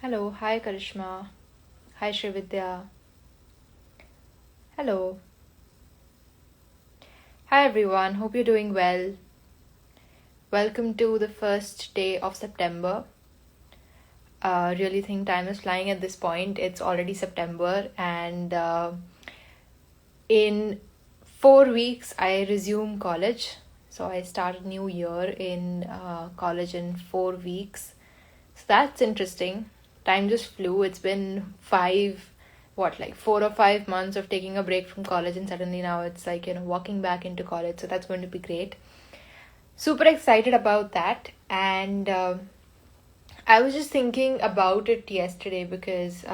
Hello, hi Karishma. Hi Shrividya. Hello. Hi everyone, hope you're doing well. Welcome to the first day of September. Really think time is flying at this point. It's already September, and in 4 weeks I resume college. So I start a new year in college in 4 weeks. So that's interesting. Time just flew. It's been like 4 or 5 months of taking a break from college, and suddenly now it's like, walking back into college. So that's going to be great. Super excited about that. And I was just thinking about it yesterday because,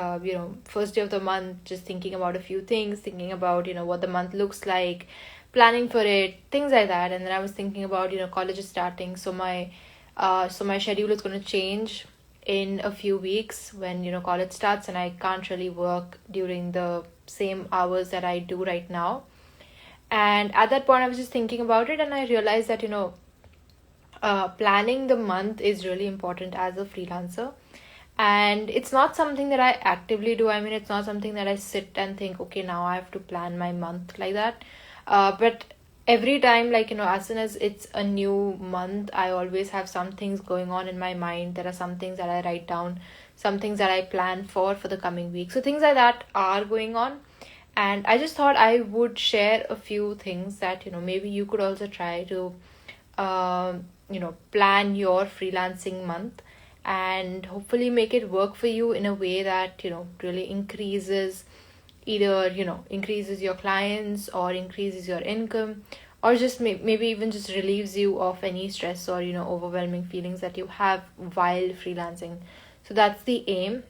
first day of the month, just thinking about a few things, thinking about, what the month looks like, planning for it, things like that. And then I was thinking about, college is starting. So my schedule is going to change in a few weeks when, college starts, and I can't really work during the same hours that I do right now. And at that point, I was just thinking about it, and I realized that, planning the month is really important as a freelancer. And it's not something that I actively do. I mean, it's not something that I sit and think, okay, now I have to plan my month like that. But every time, like, as soon as it's a new month, I always have some things going on in my mind. There are some things that I write down, some things that I plan for the coming week. So things like that are going on. And I just thought I would share a few things that, maybe you could also try to plan your freelancing month and hopefully make it work for you in a way that, really increases either, increases your clients or increases your income, or just maybe even just relieves you of any stress or, overwhelming feelings that you have while freelancing. So that's the aim.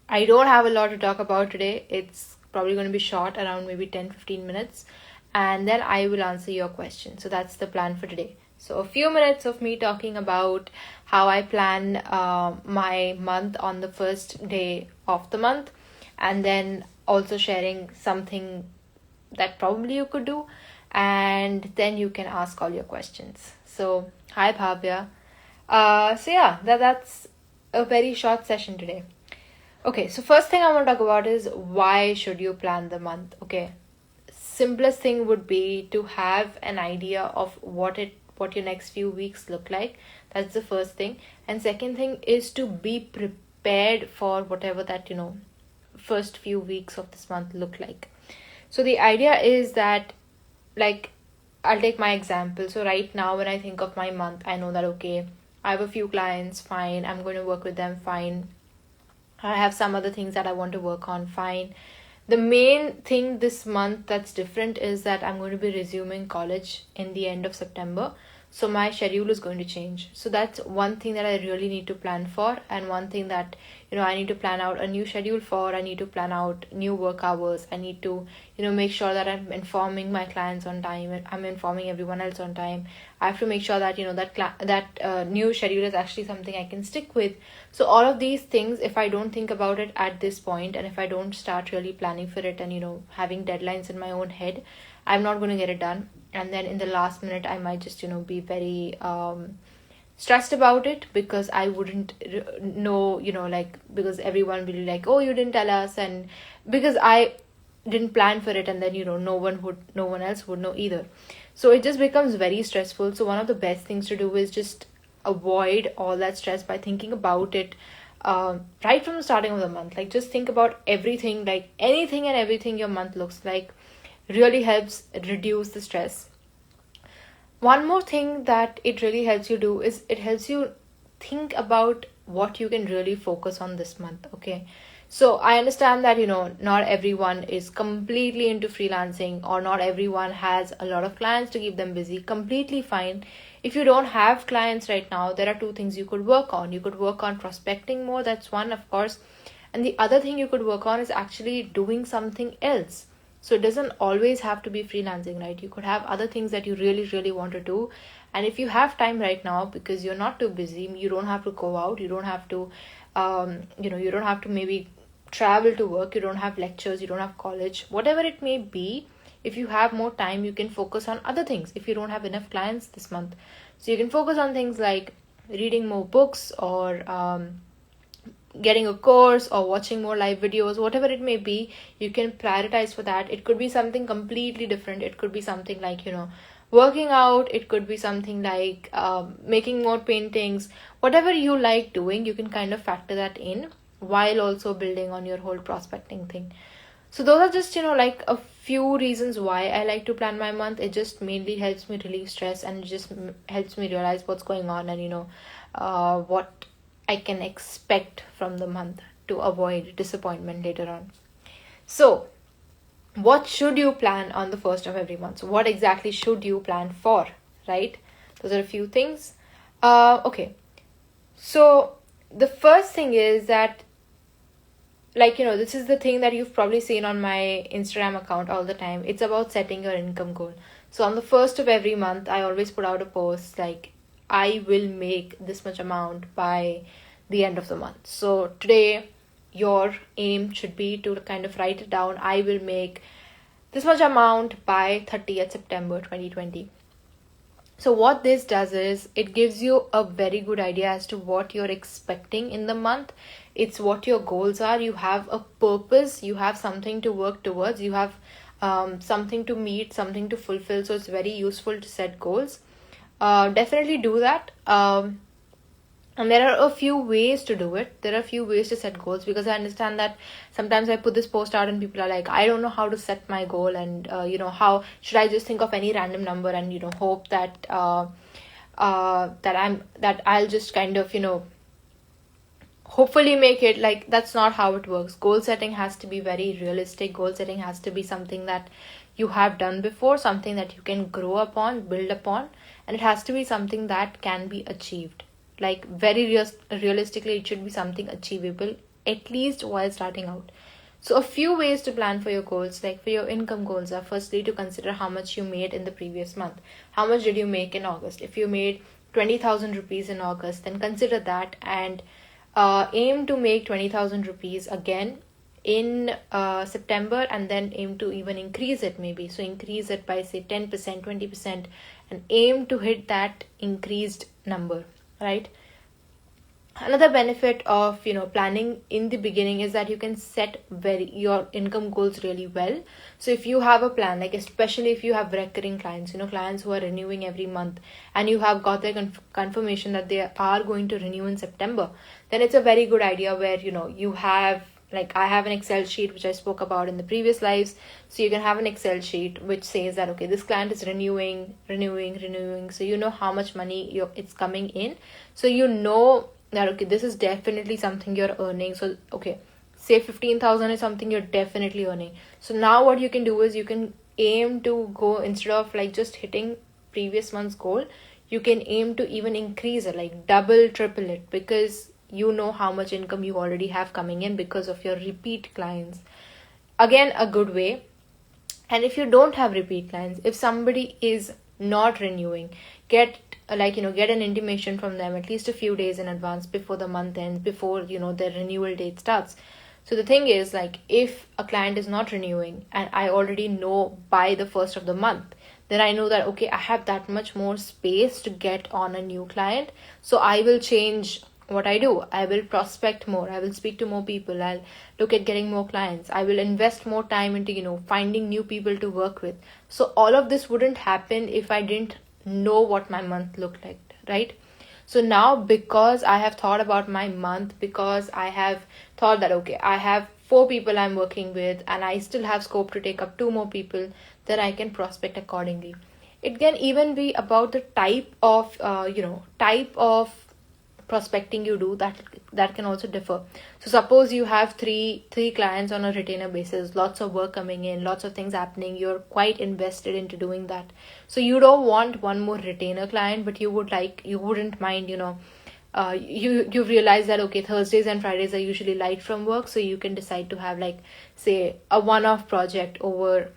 I don't have a lot to talk about today. It's probably going to be short, around maybe 10-15 minutes, and then I will answer your question. So that's the plan for today. So a few minutes of me talking about how I plan my month on the first day of the month, and then also sharing something that probably you could do, and then you can ask all your questions. So hi Bhavya. So yeah, that's a very short session today. Okay, so first thing I want to talk about is why should you plan the month? Okay, simplest thing would be to have an idea of what your next few weeks look like. That's the first thing. And second thing is to be prepared for whatever that, first few weeks of this month look like. So the idea is that, like, I'll take my example. So right now when I think of my month, I know that okay, I have a few clients, fine, I'm going to work with them, fine. I have some other things that I want to work on, fine. The main thing this month that's different is that I'm going to be resuming college in the end of September. So my schedule is going to change. So that's one thing that I really need to plan for, and one thing that, I need to plan out a new schedule for. I need to plan out new work hours. I need to, make sure that I'm informing my clients on time, and I'm informing everyone else on time. I have to make sure that, that new schedule is actually something I can stick with. So all of these things, if I don't think about it at this point, and if I don't start really planning for it and, having deadlines in my own head, I'm not going to get it done. And then in the last minute, I might just, be very stressed about it because I wouldn't know, because everyone will be like, oh, you didn't tell us. And because I didn't plan for it, and then, no one else would know either. So it just becomes very stressful. So one of the best things to do is just avoid all that stress by thinking about it right from the starting of the month. Like, just think about everything, like anything and everything your month looks like really helps reduce the stress. One more thing that it really helps you do is it helps you think about what you can really focus on this month. Okay, so I understand that, not everyone is completely into freelancing, or not everyone has a lot of clients to keep them busy. Completely fine. If you don't have clients right now, there are two things you could work on. You could work on prospecting more, that's one, of course. And the other thing you could work on is actually doing something else. So it doesn't always have to be freelancing, right? You could have other things that you really, really want to do. And if you have time right now, because you're not too busy, you don't have to go out, you don't have to, you don't have to maybe travel to work, you don't have lectures, you don't have college, whatever it may be. If you have more time, you can focus on other things. If you don't have enough clients this month, so you can focus on things like reading more books, or getting a course or watching more live videos, whatever it may be, you can prioritize for that. It could be something completely different. It could be something like, working out. It could be something like making more paintings. Whatever you like doing, you can kind of factor that in while also building on your whole prospecting thing. So those are just, like a few reasons why I like to plan my month. It just mainly helps me relieve stress, and it just helps me realize what's going on, and what I can expect from the month to avoid disappointment later on. So what should you plan on the first of every month? So what exactly should you plan for, right? Those are a few things. Okay. So the first thing is that, this is the thing that you've probably seen on my Instagram account all the time. It's about setting your income goal. So on the first of every month, I always put out a post like, I will make this much amount by the end of the month. So today, your aim should be to kind of write it down. I will make this much amount by 30th September 2020. So what this does is it gives you a very good idea as to what you're expecting in the month. It's what your goals are. You have a purpose. You have something to work towards. You have something to meet, something to fulfill. So it's very useful to set goals. Definitely do that. And there are a few ways to do it. There are a few ways to set goals, because I understand that sometimes I put this post out and people are like, I don't know how to set my goal, and how should I just think of any random number and hope that I'll just kind of hopefully make it. Like, that's not how it works. Goal setting has to be very realistic. Goal setting has to be something that you have done before, something that you can grow upon, build upon, and it has to be something that can be achieved. Like, very realistically, it should be something achievable, at least while starting out. So a few ways to plan for your goals, like for your income goals, are firstly to consider how much you made in the previous month. How much did you make in August? If you made 20,000 rupees in August, then consider that and aim to make 20,000 rupees again in September, and then aim to even increase it maybe. So increase it by say 10%, 20%, and aim to hit that increased number. Right. Another benefit of planning in the beginning is that you can set your income goals really well. So if you have a plan, like especially if you have recurring clients, clients who are renewing every month, and you have got their confirmation that they are going to renew in September, then it's a very good idea where you have, like, I have an Excel sheet which I spoke about in the previous lives. So you can have an Excel sheet which says that, okay, this client is renewing. So you know how much money it's coming in. So you know that, okay, this is definitely something you're earning. So, okay, say 15,000 is something you're definitely earning. So now what you can do is you can aim to go, instead of like just hitting previous month's goal, you can aim to even increase it, like double, triple it, because you know how much income you already have coming in because of your repeat clients. Again, a good way. And if you don't have repeat clients, if somebody is not renewing, get an intimation from them at least a few days in advance before the month ends, before their renewal date starts. So the thing is, like, if a client is not renewing and I already know by the first of the month, then I know that, okay, I have that much more space to get on a new client. So I will change what I do. I will prospect more. I will speak to more people. I'll look at getting more clients. I will invest more time into, finding new people to work with. So all of this wouldn't happen if I didn't know what my month looked like, right? So now, because I have thought about my month, because I have thought that, okay, I have 4 people I'm working with and I still have scope to take up 2 more people, then I can prospect accordingly. It can even be about the type of prospecting you do. That can also differ. So suppose you have three clients on a retainer basis, lots of work coming in, lots of things happening, you're quite invested into doing that. So you don't want one more retainer client, but you wouldn't mind, you've realized that, okay, Thursdays and Fridays are usually light from work, so you can decide to have, like, say, a one-off project over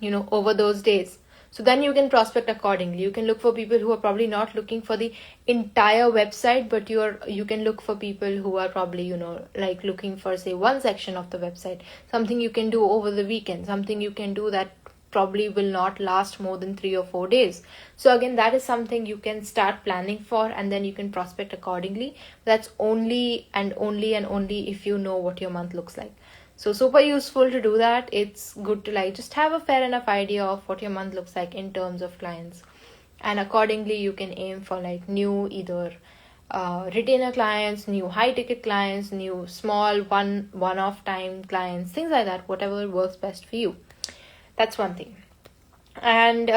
those days. So then you can prospect accordingly. You can look for people who are probably not looking for the entire website, but you can look for people who are probably, like looking for, say, one section of the website, something you can do over the weekend, something you can do that probably will not last more than 3 or 4 days. So again, that is something you can start planning for, and then you can prospect accordingly. That's only and only and only if you know what your month looks like. So super useful to do that. It's good to like just have a fair enough idea of what your month looks like in terms of clients, and accordingly you can aim for like new either retainer clients, new high ticket clients, new small one off time clients, things like that, whatever works best for you. That's one thing. And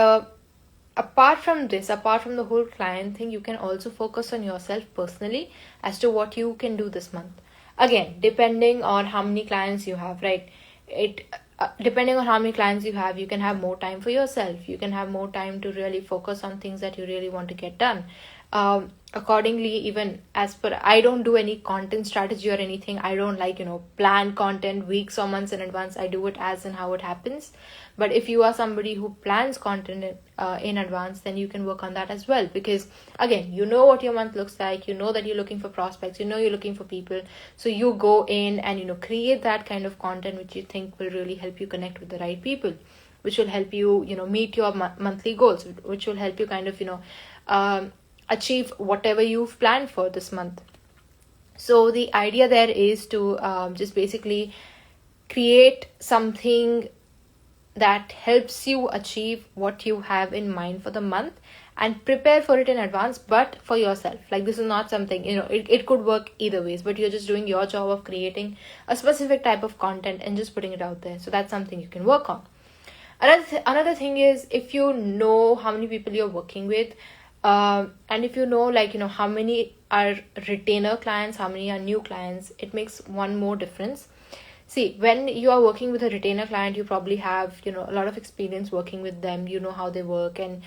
apart from this, apart from the whole client thing, you can also focus on yourself personally as to what you can do this month. Again, depending on how many clients you have, right? It depending on how many clients you can have more time for yourself. You can have more time to really focus on things that you really want to get done. Accordingly, even as per, I don't do any content strategy or anything. I don't like plan content weeks or months in advance. I do it as and how it happens. But if you are somebody who plans content in advance, then you can work on that as well, because again, you know what your month looks like, you know that you're looking for prospects, you know you're looking for people, so you go in and create that kind of content which you think will really help you connect with the right people, which will help you meet your monthly goals, which will help you kind of achieve whatever you've planned for this month. So the idea there is to just basically create something that helps you achieve what you have in mind for the month, and prepare for it in advance, but for yourself. Like, this is not something, it could work either ways, but you're just doing your job of creating a specific type of content and just putting it out there. So that's something you can work on. Another thing is, if you know how many people you're working with, and if you know how many are retainer clients, how many are new clients, it makes one more difference. See, when you are working with a retainer client, you probably have a lot of experience working with them. You know how they work, and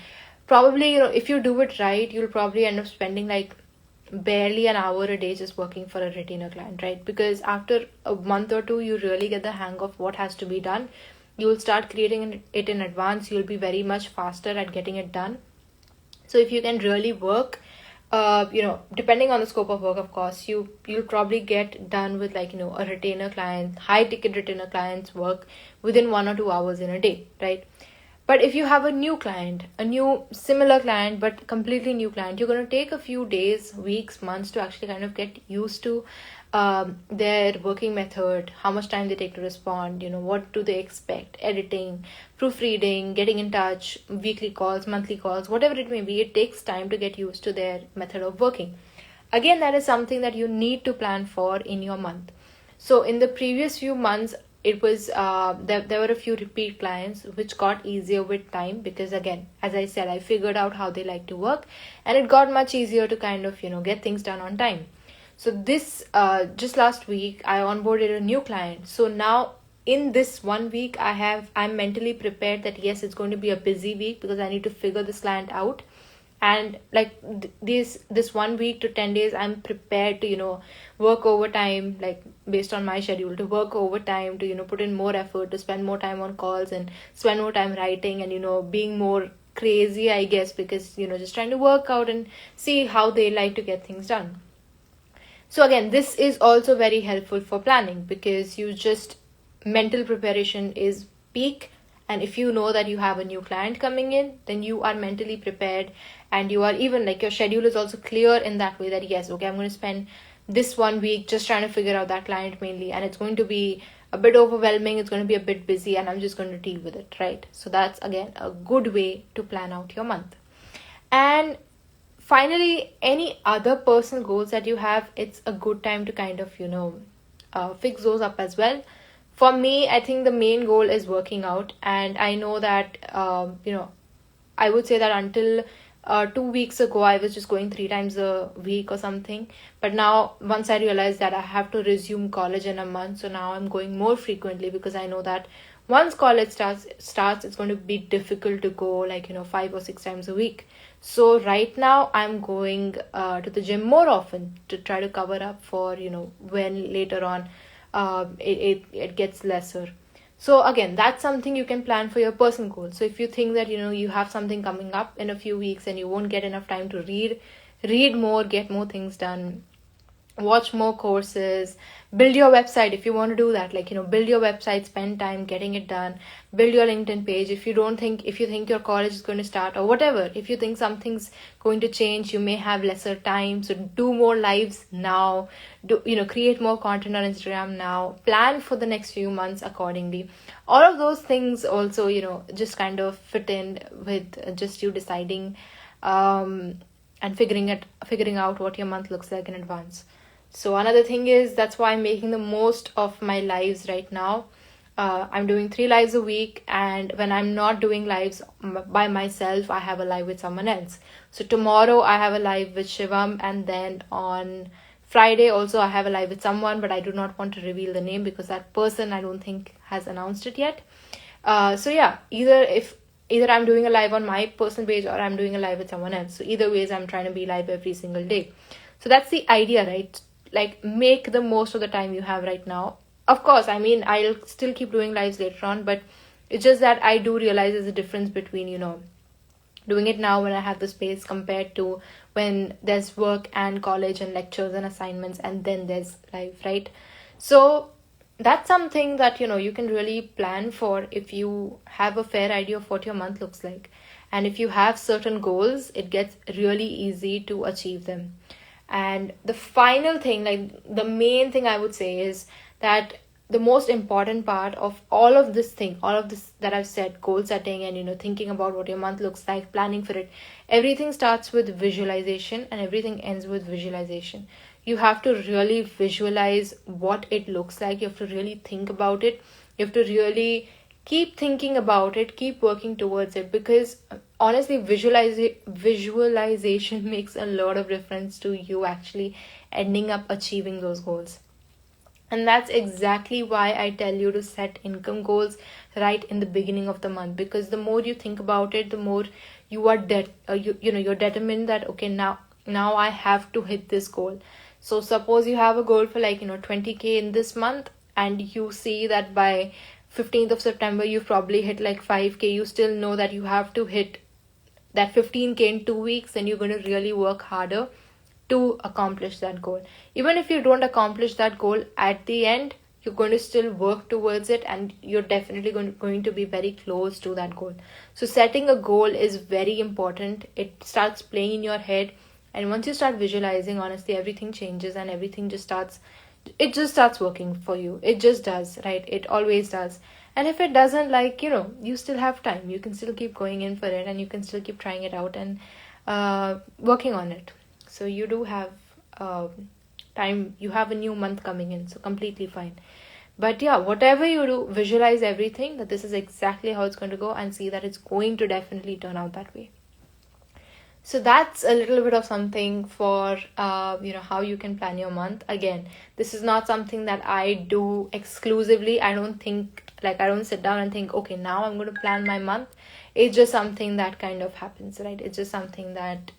probably if you do it right, you'll probably end up spending like barely an hour a day just working for a retainer client, right? Because after a month or two, you really get the hang of what has to be done. You'll start creating it in advance. You'll be very much faster at getting it done. So if you can really work, depending on the scope of work, of course, you'll probably get done with a retainer client, high ticket retainer clients work within 1 or 2 hours in a day, right? But if you have a new client, a new similar client, but completely new client, you're going to take a few days, weeks, months to actually kind of get used to their working method, how much time they take to respond, what do they expect, editing, proofreading, getting in touch, weekly calls, monthly calls, whatever it may be. It takes time to get used to their method of working. Again, that is something that you need to plan for in your month. So in the previous few months, it was there were a few repeat clients which got easier with time, because again, as I said, I figured out how they like to work, and it got much easier to kind of get things done on time. So this just last week I onboarded a new client. So now in this 1 week, I'm mentally prepared that yes, it's going to be a busy week because I need to figure this client out. And like this 1 week to 10 days, I'm prepared to work overtime, like based on my schedule, to work overtime, to put in more effort, to spend more time on calls and spend more time writing, and being more crazy, I guess, because just trying to work out and see how they like to get things done. So again, this is also very helpful for planning, because mental preparation is peak. And if you know that you have a new client coming in, then you are mentally prepared, and you are even your schedule is also clear in that way that yes, okay, I'm going to spend this 1 week just trying to figure out that client mainly, and it's going to be a bit overwhelming, it's going to be a bit busy, and I'm just going to deal with it, right? So that's again a good way to plan out your month. And finally, any other personal goals that you have, it's a good time to kind of fix those up as well. For me, I think the main goal is working out, and I know that I would say that until 2 weeks ago, I was just going 3 times a week or something. But now, once I realized that I have to resume college in a month, so now I'm going more frequently, because I know that once college starts, it's going to be difficult to go 5 or 6 times a week. So right now I'm going to the gym more often to try to cover up for when later on it gets lesser. So again, that's something you can plan for your personal goals. So if you think that you have something coming up in a few weeks and you won't get enough time to read more, get more things done, watch more courses, build your website if you want to do that, like, build your website, spend time getting it done, build your LinkedIn page. If you think your college is going to start, or whatever, if you think something's going to change, you may have lesser time, so do more lives now, create more content on Instagram now, plan for the next few months accordingly. All of those things also, just kind of fit in with just you deciding and figuring out what your month looks like in advance. So another thing is, that's why I'm making the most of my lives right now. I'm doing 3 lives a week, and when I'm not doing lives by myself, I have a live with someone else. So tomorrow I have a live with Shivam, and then on Friday also I have a live with someone, but I do not want to reveal the name because that person I don't think has announced it yet. So yeah, either I'm doing a live on my personal page or I'm doing a live with someone else. So either ways, I'm trying to be live every single day. So that's the idea, right? Like, make the most of the time you have right now. Of course, I mean, I'll still keep doing lives later on, but it's just that I do realize there's a difference between, doing it now when I have the space compared to when there's work and college and lectures and assignments and then there's life, right? So that's something that, you can really plan for if you have a fair idea of what your month looks like. And if you have certain goals, it gets really easy to achieve them. And the final thing, like the main thing I would say, is that the most important part of all of this that I've said, goal setting and, thinking about what your month looks like, planning for it, everything starts with visualization and everything ends with visualization. You have to really visualize what it looks like. You have to really think about it. You have to really keep thinking about it, keep working towards it, because honestly, visualization makes a lot of difference to you actually ending up achieving those goals. And that's exactly why I tell you to set income goals right in the beginning of the month, because the more you think about it, the more you are you're determined that, okay, now I have to hit this goal. So suppose you have a goal for, like, 20k in this month, and you see that by 15th of September you've probably hit like 5k. You still know that you have to hit that 15k in 2 weeks, and you're going to really work harder to accomplish that goal. Even if you don't accomplish that goal at the end, you're going to still work towards it, and you're definitely going to be very close to that goal. So setting a goal is very important. It starts playing in your head, and once you start visualizing, honestly, everything changes and everything just starts working for you. It just does, right? It always does. And if it doesn't, like, you still have time. You can still keep going in for it, and you can still keep trying it out and working on it. So you do have time. You have a new month coming in, so completely fine. But yeah, whatever you do, visualize everything, that this is exactly how it's going to go, and see that it's going to definitely turn out that way. So that's a little bit of something for how you can plan your month. Again, this is not something that I do exclusively. I don't sit down and think, okay, now I'm going to plan my month. It's just something that kind of happens, right? It's just something that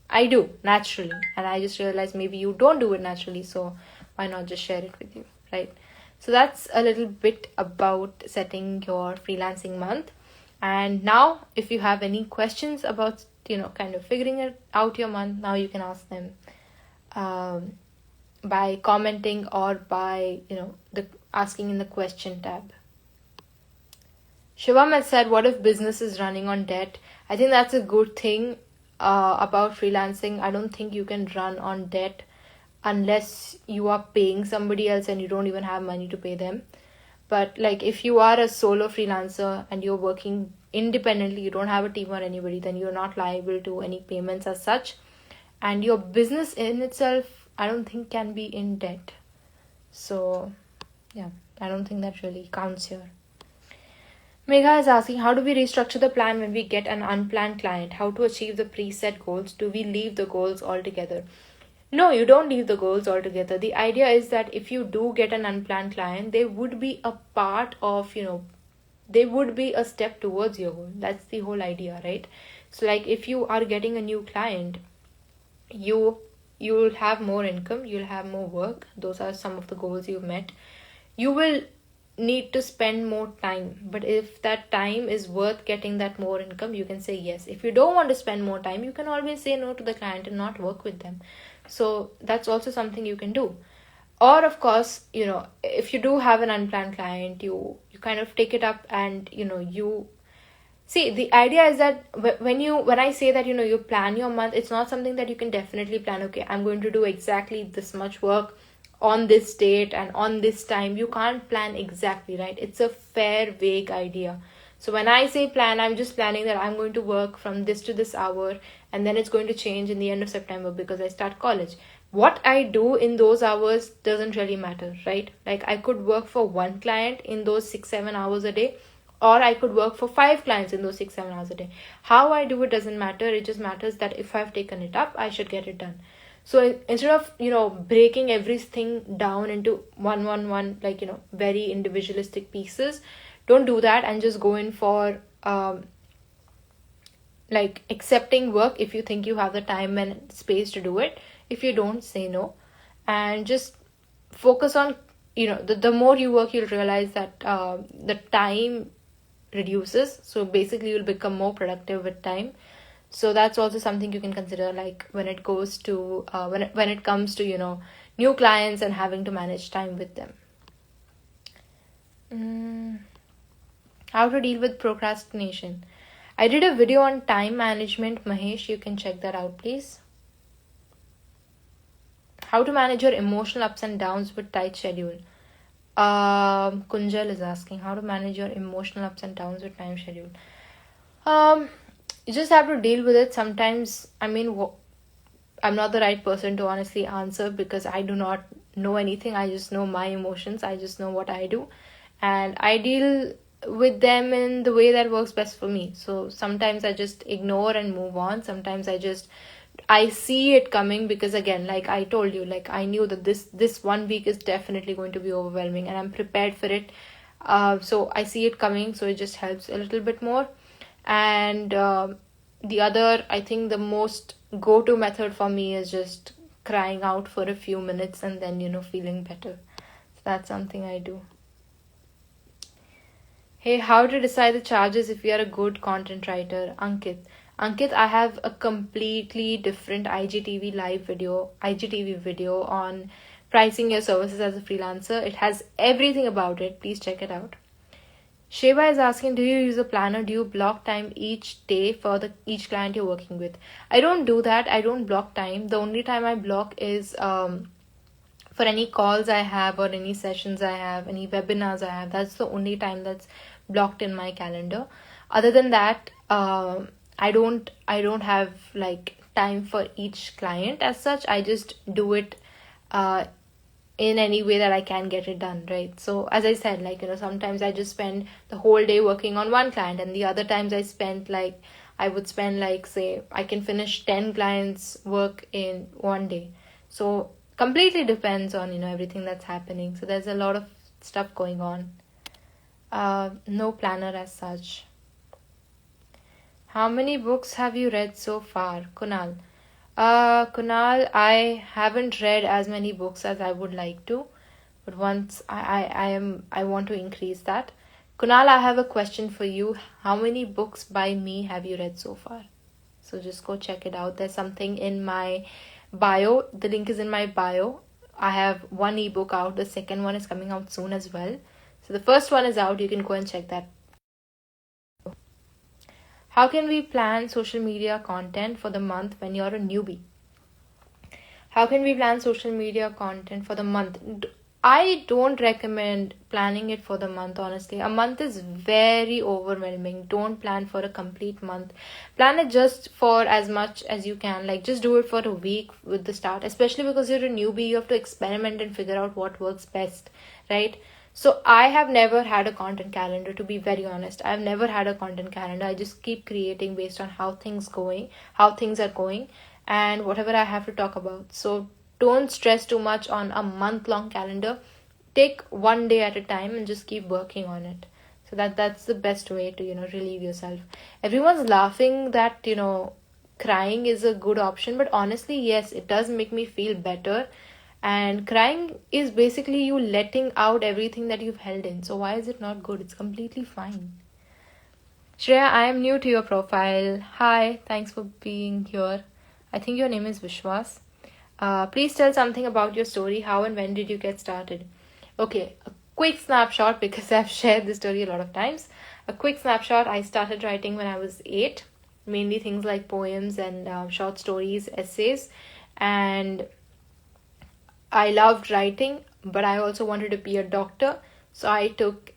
I do naturally, and I just realized maybe you don't do it naturally, so why not just share it with you, right? So that's a little bit about setting your freelancing month. And now, if you have any questions about kind of figuring it out your month, now you can ask them by commenting or by the asking in the question tab. Shivam has said, what if business is running on debt? I think that's a good thing about freelancing. I don't think you can run on debt unless you are paying somebody else and you don't even have money to pay them. But like, if you are a solo freelancer and you're working independently, you don't have a team or anybody, then you're not liable to any payments as such. And your business in itself, I don't think, can be in debt. So yeah, I don't think that really counts here. Megha is asking, how do we restructure the plan when we get an unplanned client? How to achieve the preset goals? Do we leave the goals altogether? No, you don't leave the goals altogether. The idea is that if you do get an unplanned client, they would be a part of, they would be a step towards your goal. That's the whole idea, right? So like, if you are getting a new client, you'll have more income, you'll have more work. Those are some of the goals you've met. You will need to spend more time, but if that time is worth getting that more income, you can say yes. If you don't want to spend more time, you can always say no to the client and not work with them. So that's also something you can do. Or of course, if you do have an unplanned client, you kind of take it up, and you see, the idea is that when I say that you plan your month, it's not something that you can definitely plan. Okay, I'm going to do exactly this much work on this date and on this time. You can't plan exactly, right? It's a fair vague idea. So when I say plan, I'm just planning that I'm going to work from this to this hour, and then it's going to change in the end of September because I start college. What I do in those hours doesn't really matter, right? Like, I could work for one client in those 6-7 hours a day, or I could work for 5 clients in those 6-7 hours a day. How I do it doesn't matter. It just matters that if I've taken it up, I should get it done. So instead of breaking everything down into one like very individualistic pieces, don't do that, and just go in for like accepting work if you think you have the time and space to do it. If you don't, say no, and just focus on the more you work, you'll realize that the time reduces. So basically you'll become more productive with time. So that's also something you can consider, like when it goes to when it comes to new clients and having to manage time with them. How to deal with procrastination. I did a video on time management, Mahesh. You can check that out, please. How to manage your emotional ups and downs with tight schedule. Kunjal is asking how to manage your emotional ups and downs with time schedule. You just have to deal with it. Sometimes, I'm not the right person to honestly answer because I do not know anything. I just know my emotions. I just know what I do, and I deal with them in the way that works best for me. So sometimes I just ignore and move on. Sometimes I see it coming because, again, like I told you, like I knew that this one week is definitely going to be overwhelming, and I'm prepared for it. So I see it coming, so it just helps a little bit more. And the other, I think the most go-to method for me is just crying out for a few minutes and then feeling better. So that's something I do. Hey, how to decide the charges if you are a good content writer? Ankit, I have a completely different IGTV video on pricing your services as a freelancer. It has everything about it. Please check it out. Shreya is asking, do you use a planner? Do you block time each day for each client you're working with? I don't do that. I don't block time. The only time I block is for any calls I have or any sessions I have, any webinars I have. That's the only time that's blocked in my calendar. Other than that, I don't have like time for each client as such. I just do it in any way that I can get it done, right? So as I said, like sometimes I just spend the whole day working on one client, and the other times I would spend like, say, I can finish 10 clients work in one day. So completely depends on everything that's happening. So there's a lot of stuff going on. No planner as such. How many books have you read so far? Kunal, I haven't read as many books as I would like to, but once I want to increase that. Kunal, I have a question for you. How many books by me have you read so far? So just go check it out. There's something in my bio. The link is in my bio. I have one ebook out. The second one is coming out soon as well. So the first one is out. You can go and check that. How can we plan social media content for the month when you're a newbie? How can we plan social media content for the month? I don't recommend planning it for the month, honestly. A month is very overwhelming. Don't plan for a complete month. Plan it just for as much as you can. Like, just do it for a week with the start. Especially because you're a newbie, you have to experiment and figure out what works best, right? So I have never had a content calendar, to be very honest. I've never had a content calendar. I just keep creating based on how things are going, and whatever I have to talk about. So don't stress too much on a month-long calendar. Take one day at a time and just keep working on it. So that's the best way to relieve yourself. Everyone's laughing that crying is a good option, but honestly, yes, it does make me feel better. And crying is basically you letting out everything that you've held in. So why is it not good? It's completely fine. Shreya, I am new to your profile. Hi, thanks for being here. I think your name is Vishwas. Please tell something about your story. How and when did you get started? Okay, a quick snapshot because I've shared this story a lot of times. A quick snapshot: I started writing when I was 8, mainly things like poems and short stories, essays, and I loved writing, but I also wanted to be a doctor. So I took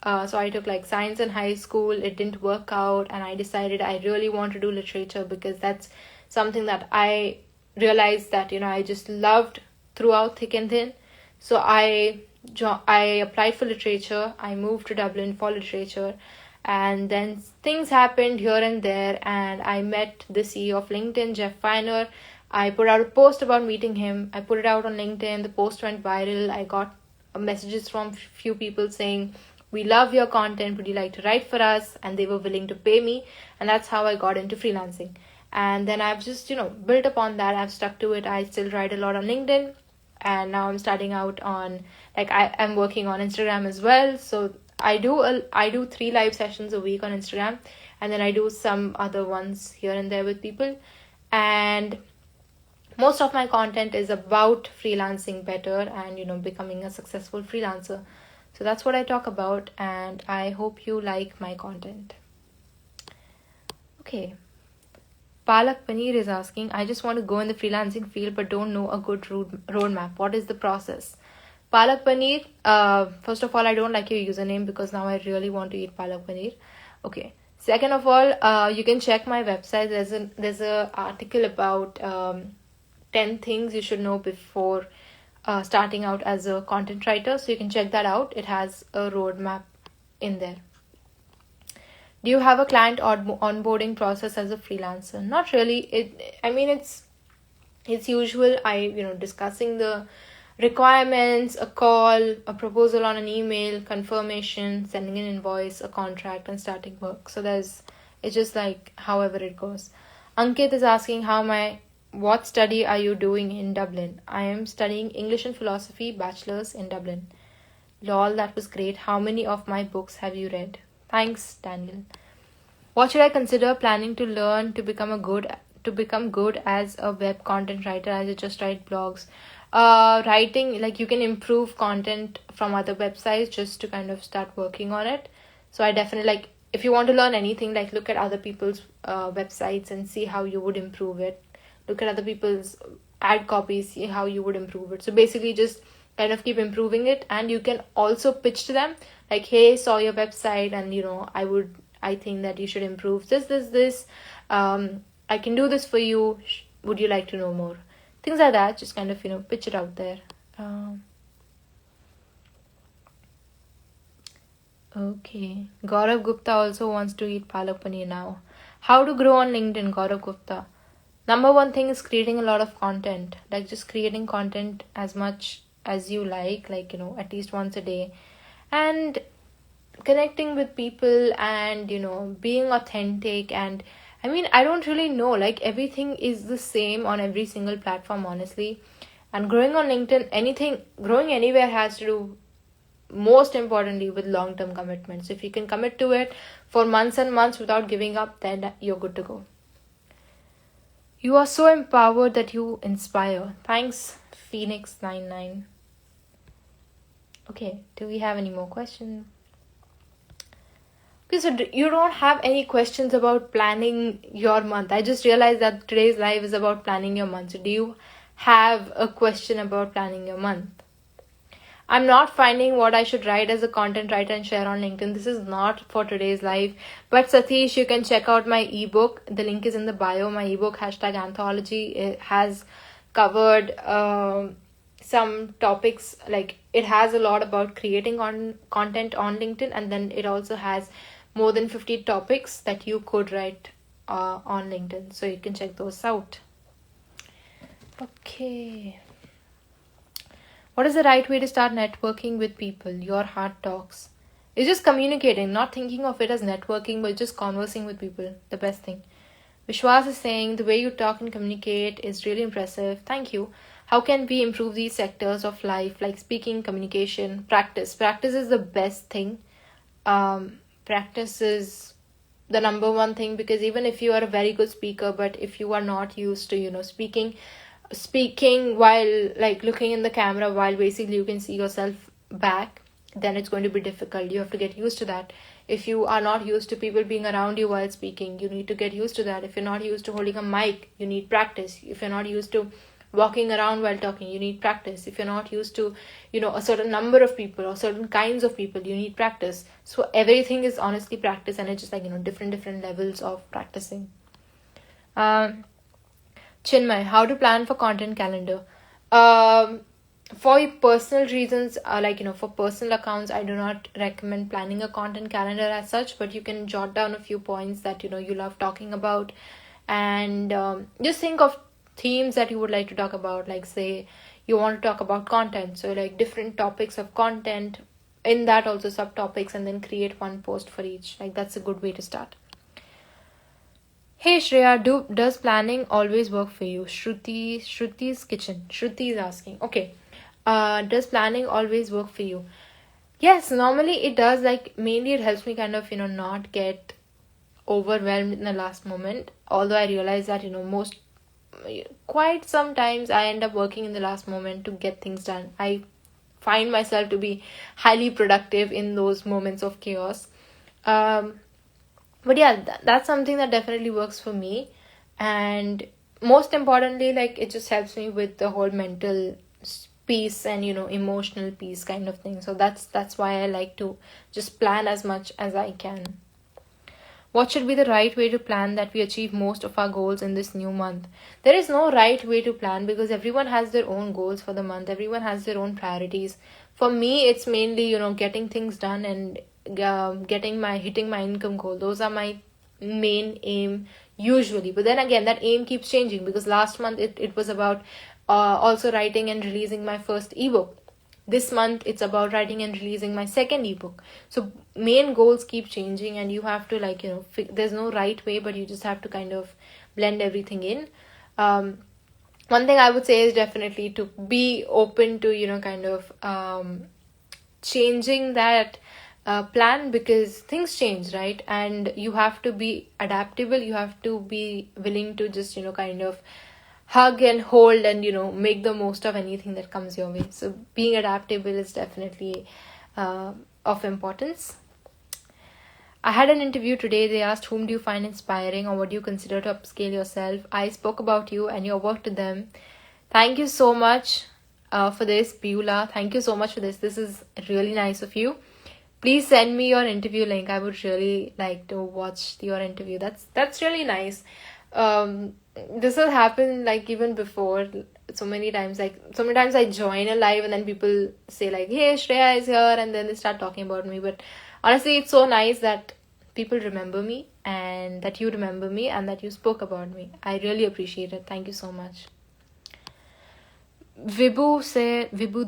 like science in high school. It didn't work out, and I decided I really want to do literature because that's something that I realized that I just loved throughout thick and thin. So I applied for literature. I moved to Dublin for literature, and then things happened here and there, and I met the CEO of LinkedIn, Jeff Feiner. I put out a post about meeting him. I put it out on LinkedIn. The post went viral. I got messages from few people saying, "We love your content. Would you like to write for us?" And they were willing to pay me. And that's how I got into freelancing. And then I've just, built upon that. I've stuck to it. I still write a lot on LinkedIn. And now I'm starting out on, I'm working on Instagram as well. So I do 3 live sessions a week on Instagram. And then I do some other ones here and there with people. And most of my content is about freelancing better and becoming a successful freelancer. So that's what I talk about, and I hope you like my content. Okay, Palak Paneer is asking, I just want to go in the freelancing field but don't know a good roadmap. What is the process? Palak Paneer, first of all, I don't like your username because now I really want to eat Palak Paneer. Okay, second of all, you can check my website. There's a article about 10 things you should know before starting out as a content writer. So you can check that out. It has a roadmap in there. Do you have a client onboarding process as a freelancer? Not really. It's usual. Discussing the requirements, a call, a proposal on an email, confirmation, sending an invoice, a contract, and starting work. So it's just like however it goes. Ankit is asking what study are you doing in Dublin? I am studying English and Philosophy, bachelor's in Dublin. Lol, that was great. How many of my books have you read? Thanks, Daniel. What should I consider planning to learn to become good as a web content writer, as you just write blogs? Writing, you can improve content from other websites just to kind of start working on it. So I definitely if you want to learn anything, look at other people's websites and see how you would improve it. Look at other people's ad copies, see how you would improve it. So basically just kind of keep improving it, and you can also pitch to them hey, saw your website and I think that you should improve this. I can do this for you. Would you like to know more? Things like that. Just kind of pitch it out there. Okay. Gaurav Gupta also wants to eat palak paneer now. How to grow on LinkedIn, Gaurav Gupta? Number one thing is creating a lot of content. Just creating content as much as you like at least once a day. And connecting with people and, being authentic. And I don't really know. Everything is the same on every single platform, honestly. And growing on LinkedIn, growing anywhere has to do most importantly with long-term commitments. If you can commit to it for months and months without giving up, then you're good to go. You are so empowered that you inspire. Thanks, Phoenix99. Okay, do we have any more questions? Okay, so you don't have any questions about planning your month. I just realized that today's live is about planning your month. So do you have a question about planning your month? I'm not finding what I should write as a content writer and share on LinkedIn. This is not for today's live. But Satish, you can check out my ebook. The link is in the bio. My ebook, #anthology, it has covered some topics. It has a lot about creating content on LinkedIn, and then it also has more than 50 topics that you could write on LinkedIn. So you can check those out. Okay. What is the right way to start networking with people? Your heart talks. It's just communicating, not thinking of it as networking, but just conversing with people. The best thing. Vishwas is saying, the way you talk and communicate is really impressive. Thank you. How can we improve these sectors of life, like speaking, communication, practice? Practice is the best thing. Practice is the number one thing, because even if you are a very good speaker, but if you are not used to, speaking, speaking while like looking in the camera while basically you can see yourself back, then it's going to be difficult. You have to get used to that. If you are not used to people being around you while speaking, you need to get used to that. If you're not used to holding a mic, you need practice. If you're not used to walking around while talking, you need practice. If you're not used to, a certain number of people or certain kinds of people, you need practice. So everything is honestly practice, and it's just like, different levels of practicing. Chinmay, how to plan for content calendar? For personal reasons, for personal accounts, I do not recommend planning a content calendar as such, but you can jot down a few points that you love talking about, and just think of themes that you would like to talk about. Like, say you want to talk about content, so like different topics of content, in that also subtopics, and then create one post for each. Like, that's a good way to start. Hey Shreya, does planning always work for you? Shruti's kitchen. Shruti is asking. Okay. Does planning always work for you? Yes, normally it does. Like, mainly it helps me kind of, not get overwhelmed in the last moment. Although I realize that, quite sometimes I end up working in the last moment to get things done. I find myself to be highly productive in those moments of chaos. But yeah, that's something that definitely works for me. And most importantly, like, it just helps me with the whole mental peace and emotional peace kind of thing. So that's why I like to just plan as much as I can. What should be the right way to plan that we achieve most of our goals in this new month? There is no right way to plan, because everyone has their own goals for the month. Everyone has their own priorities. For me, it's mainly getting things done and hitting my income goal. Those are my main aim usually. But then again, that aim keeps changing, because last month it was about also writing and releasing my first ebook. This month it's about writing and releasing my second ebook. So main goals keep changing, and you have to there's no right way, but you just have to kind of blend everything in. One thing I would say is definitely to be open to changing that plan, because things change, right? And you have to be adaptable. You have to be willing to just hug and hold and make the most of anything that comes your way. So being adaptable is definitely of importance. I had an interview today. They asked, whom do you find inspiring, or what do you consider to upscale yourself? I spoke about you and your work to them. Thank you so much for this, Beulah. Thank you so much for this. This is really nice of you. Please send me your interview link. I would really like to watch your interview. That's really nice. This has happened even before so many times. Sometimes I join a live and then people say hey, Shreya is here, and then they start talking about me. But honestly, it's so nice that people remember me, and that you remember me, and that you spoke about me. I really appreciate it. Thank you so much. Vibhu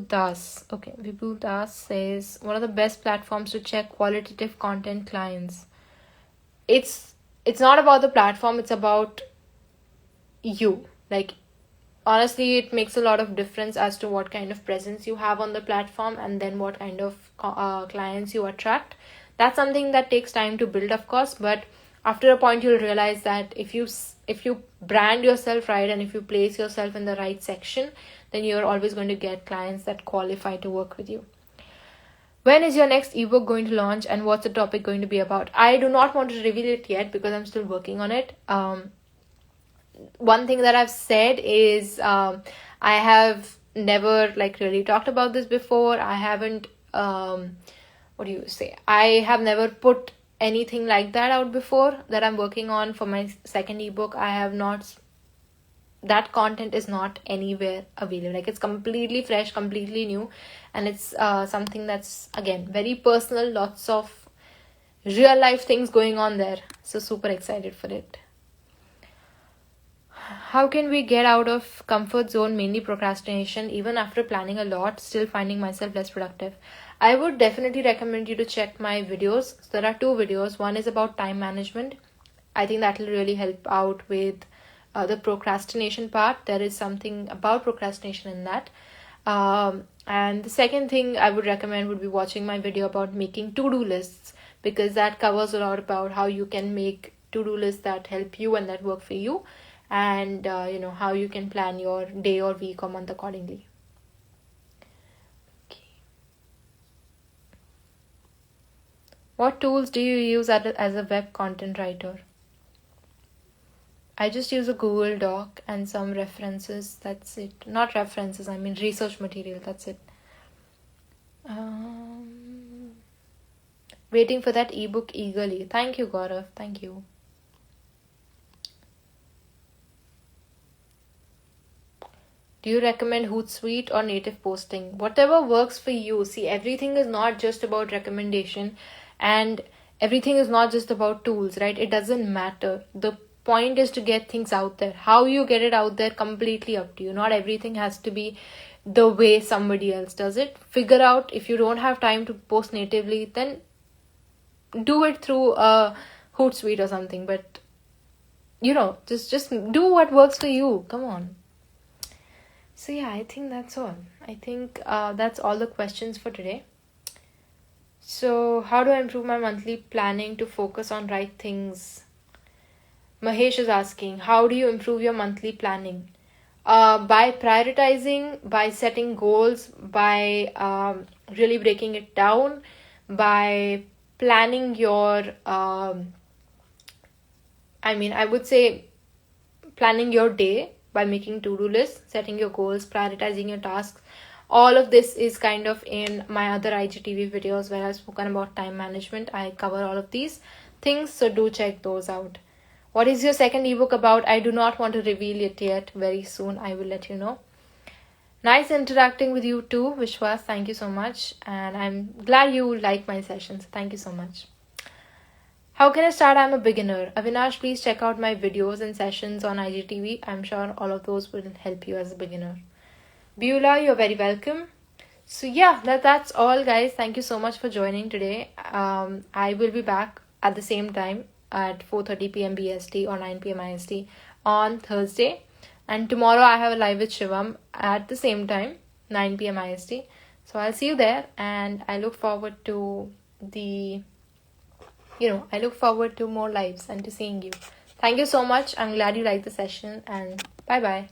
Das says, one of the best platforms to check qualitative content clients. It's not about the platform, it's about you. Honestly, it makes a lot of difference as to what kind of presence you have on the platform, and then what kind of clients you attract. That's something that takes time to build, of course, but after a point you'll realize that if you brand yourself right, and if you place yourself in the right section, then you're always going to get clients that qualify to work with you. When is your next ebook going to launch, and what's the topic going to be about? I do not want to reveal it yet, because I'm still working on it. One thing that I've said is I have never really talked about this before. I haven't I have never put anything like that out before that I'm working on for my second ebook. I have not. That content is not anywhere available. It's completely fresh, completely new, and it's something that's, again, very personal. Lots of real life things going on there. So super excited for it. How can we get out of comfort zone, mainly procrastination, even after planning a lot, still finding myself less productive? I would definitely recommend you to check my videos. So there are 2 videos. One is about time management. I think that will really help out with the procrastination part. There is something about procrastination in that. And the second thing I would recommend would be watching my video about making to-do lists, because that covers a lot about how you can make to-do lists that help you and that work for you. and how you can plan your day or week or month accordingly. Okay. What tools do you use as a web content writer? I just use a Google Doc and some references. That's it. Not references, I mean research material. That's it. Waiting for that ebook eagerly. Thank you, Gaurav. Thank you. Do you recommend Hootsuite or native posting? Whatever works for you. See, everything is not just about recommendation, and everything is not just about tools, right? It doesn't matter. The point is to get things out there. How you get it out there, completely up to you. Not everything has to be the way somebody else does it. Figure out, if you don't have time to post natively, then do it through a Hootsuite or something. But just do what works for you. Come on. So yeah, I think that's all. I think that's all the questions for today. So how do I improve my monthly planning to focus on right things? Mahesh is asking, how do you improve your monthly planning? By prioritizing, by setting goals, by really breaking it down, by planning your I would say planning your day by making to-do lists, setting your goals, prioritizing your tasks. All of this is kind of in my other IGTV videos where I've spoken about time management. I cover all of these things, so do check those out. What is your second ebook about? I do not want to reveal it yet. Very soon I will let you know. Nice interacting with you too, Vishwas. Thank you so much. And I'm glad you like my sessions. Thank you so much. How can I start? I'm a beginner. Avinash, please check out my videos and sessions on IGTV. I'm sure all of those will help you as a beginner. Beulah, you're very welcome. So yeah, that's all, guys. Thank you so much for joining today. I will be back at the same time at 4:30 p.m. BST or 9 p.m. IST on Thursday. And tomorrow I have a live with Shivam at the same time, 9 p.m. IST. So I'll see you there, and I look forward to I look forward to more lives and to seeing you. Thank you so much. I'm glad you liked the session, and bye-bye.